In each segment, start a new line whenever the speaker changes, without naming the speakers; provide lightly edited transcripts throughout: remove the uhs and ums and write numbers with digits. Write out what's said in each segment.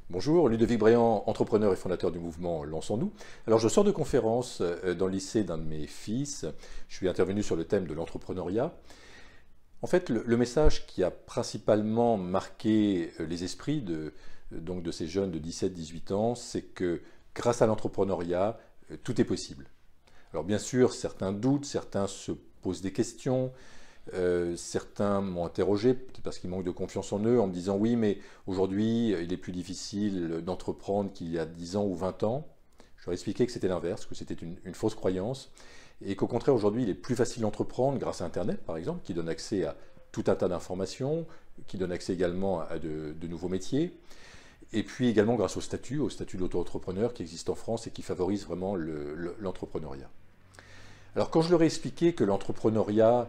Bonjour, Ludovic Bréant, entrepreneur et fondateur du mouvement Lançons-nous. Alors je sors de conférence dans le lycée d'un de mes fils. Je suis intervenu sur le thème de l'entrepreneuriat. En fait, le message qui a principalement marqué les esprits de ces jeunes de 17-18 ans, c'est que grâce à l'entrepreneuriat, tout est possible. Alors bien sûr, certains doutent, certains se posent des questions. Certains m'ont interrogé, peut-être parce qu'ils manquent de confiance en eux, en me disant oui, mais aujourd'hui, il est plus difficile d'entreprendre qu'il y a 10 ans ou 20 ans. Je leur ai expliqué que c'était l'inverse, que c'était une fausse croyance, et qu'au contraire, aujourd'hui, il est plus facile d'entreprendre grâce à Internet, par exemple, qui donne accès à tout un tas d'informations, qui donne accès également à de nouveaux métiers, et puis également grâce au statut d'auto-entrepreneur qui existe en France et qui favorise vraiment l'entrepreneuriat. Alors quand je leur ai expliqué que l'entrepreneuriat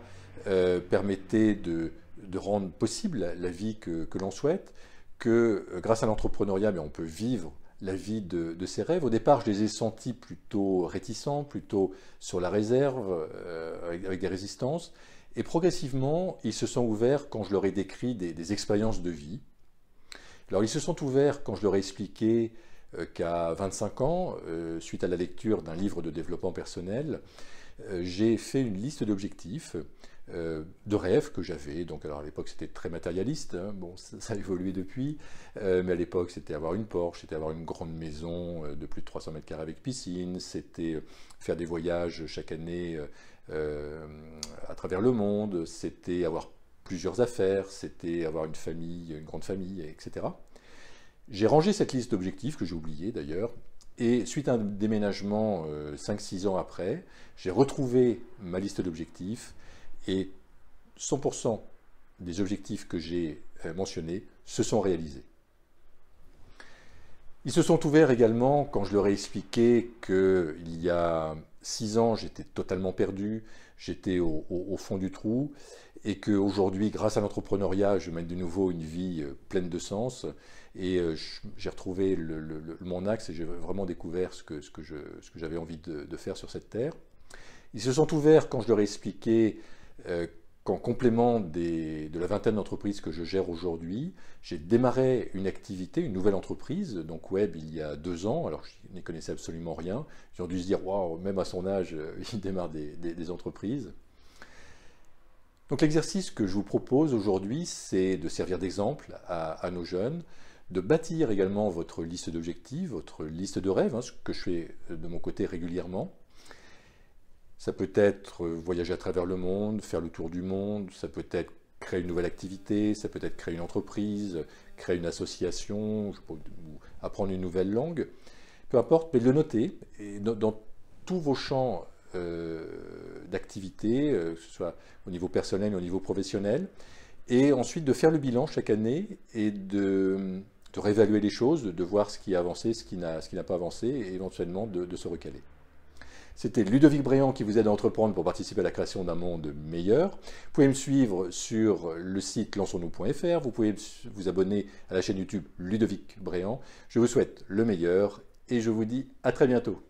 permettait de rendre possible la vie que l'on souhaite, que grâce à l'entrepreneuriat, on peut vivre la vie de ses rêves. Au départ, je les ai sentis plutôt réticents, plutôt sur la réserve, avec des résistances. Et progressivement, ils se sont ouverts quand je leur ai décrit des expériences de vie. Alors ils se sont ouverts quand je leur ai expliqué qu'à 25 ans, suite à la lecture d'un livre de développement personnel, j'ai fait une liste d'objectifs, de rêves que j'avais. Donc, alors à l'époque, c'était très matérialiste. Hein. Bon, ça a évolué depuis. Mais à l'époque, c'était avoir une Porsche, c'était avoir une grande maison de plus de 300 mètres carrés avec piscine, c'était faire des voyages chaque année à travers le monde, c'était avoir plusieurs affaires, c'était avoir une famille, une grande famille, etc. J'ai rangé cette liste d'objectifs, que j'ai oublié d'ailleurs, et suite à un déménagement 5-6 ans après, j'ai retrouvé ma liste d'objectifs et 100% des objectifs que j'ai mentionnés se sont réalisés. Ils se sont ouverts également quand je leur ai expliqué qu'il y a 6 ans, j'étais totalement perdu, j'étais au fond du trou, et qu'aujourd'hui, grâce à l'entrepreneuriat, je mène de nouveau une vie pleine de sens, et j'ai retrouvé mon axe, et j'ai vraiment découvert ce que j'avais envie de faire sur cette terre. Ils se sont ouverts quand je leur ai expliqué qu'en complément de la vingtaine d'entreprises que je gère aujourd'hui, j'ai démarré une activité, une nouvelle entreprise, donc web, il y a 2 ans, alors je n'y connaissais absolument rien. Ils ont dû se dire, waouh, même à son âge, il démarre des entreprises. Donc l'exercice que je vous propose aujourd'hui, c'est de servir d'exemple à nos jeunes, de bâtir également votre liste d'objectifs, votre liste de rêves, hein, ce que je fais de mon côté régulièrement. Ça peut être voyager à travers le monde, faire le tour du monde, ça peut être créer une nouvelle activité, ça peut être créer une entreprise, créer une association, ou apprendre une nouvelle langue. Peu importe, mais de le noter et dans tous vos champs d'activité, que ce soit au niveau personnel ou au niveau professionnel, et ensuite de faire le bilan chaque année et de réévaluer les choses, de voir ce qui a avancé, ce qui n'a pas avancé, et éventuellement de se recaler. C'était Ludovic Bréant qui vous aide à entreprendre pour participer à la création d'un monde meilleur. Vous pouvez me suivre sur le site lançonsnous.fr. Vous pouvez vous abonner à la chaîne YouTube Ludovic Bréant. Je vous souhaite le meilleur et je vous dis à très bientôt.